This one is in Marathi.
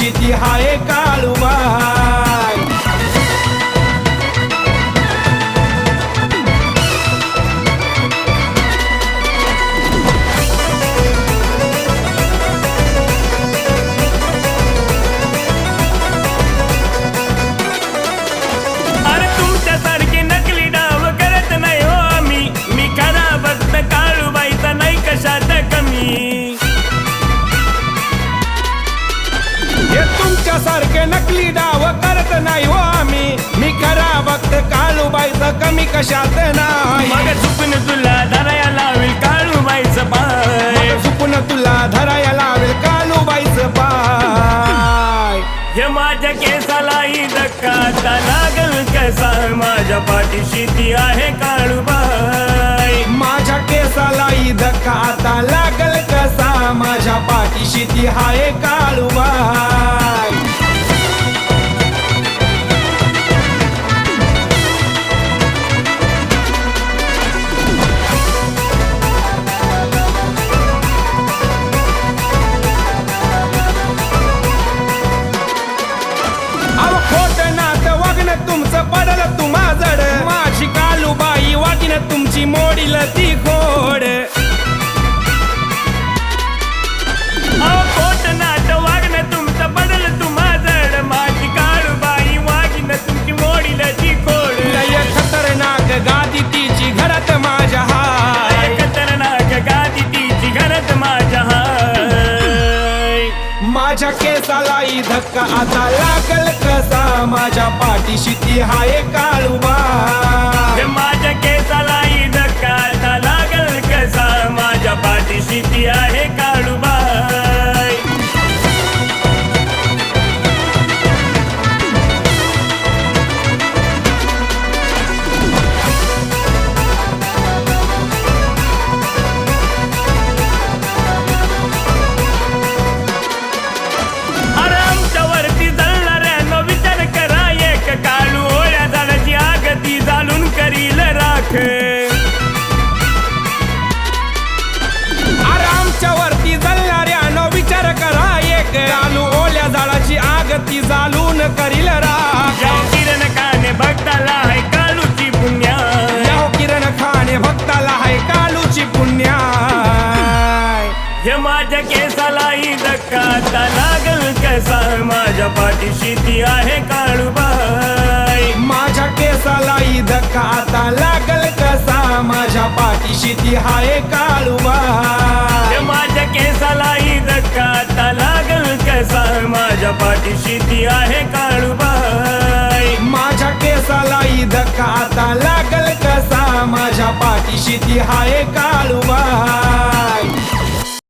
पाठीशी ती हाय काळूबाई. अरे तुमच्यासारखी नकली डाव करत नाही हो आम्ही. मी खरा भक्त काळूबाईचा नाही कशात कमी. हे तुमच्यासारखे नकली डाव करत नाही हो आम्ही. मी खरा भक्त काळूबाईचं कमी कशात नाही. मग चुकून तुला धराया लावेल काळूबाईचं पाय. मग चुकून तुला धराया लावेल काळूबाईचं पाय. हे माझ्या केसालाही धक्का आता लागल कसा. माझ्या पाठीशी ती आहे काळूबाई. माझ्या केसालाही धक्का आता लागल कसा. माझ्या पाठीशी ती हाय काळूबाई. अहो खोटं नातं वागणं तुमचं पडलं तुम्हा जड. माझी काळूबाई वाटीनं तुमची मोडील ती खोड. अहो खोट नाट वागणं तुमचं पडलं तुम्हा जड. माझी काळूबाई वागीन तुमची मोडील ती खोड. लय खतरनाक गादी तिची घरात माझ्या हाय. खतरनाक गादी तिची घरात माझ्या हाय. माझ्या केसालाही धक्का आता लागल कसा. माझ्या पाठीशी ती हाय काळूबाई. हे माझ्या केसालाही धक्का आता लागल कसा. माझ्या पाठीशी ती आहे काळूबाई. अरे आमच्यावरती जळणाऱ्यानो विचार करा एक. काळू ओळ्या झाडाची आग ती जाळून करील राख. अरे आमच्यावरती जळणाऱ्यानो विचार करा एक. काळू ओल्या झाडाची आग ती जाळून करील राख. जाऊ किरण काने भक्ताला आहे काळूची पुण्या. याहो किरण खाणे भक्ताला हाय काळूची पुण्याय. हे माझ्या केसालाही धक्का आता लागल कसा. माझ्या पाठीशी ती आहे काळूबाई. माझ्या केसालाही धक्का आता लागल कसा. माझ्या पाठीशी ती हाय काळूबाई. हे माझ्या केसालाही धक्का आता लागल कसा. माझ्या पाठीशी ती आहे काळूबाई. माझ्या केसालाही धक्का आता लागल कसा. माझ्या पाठीशी ती हाय काळूबाई.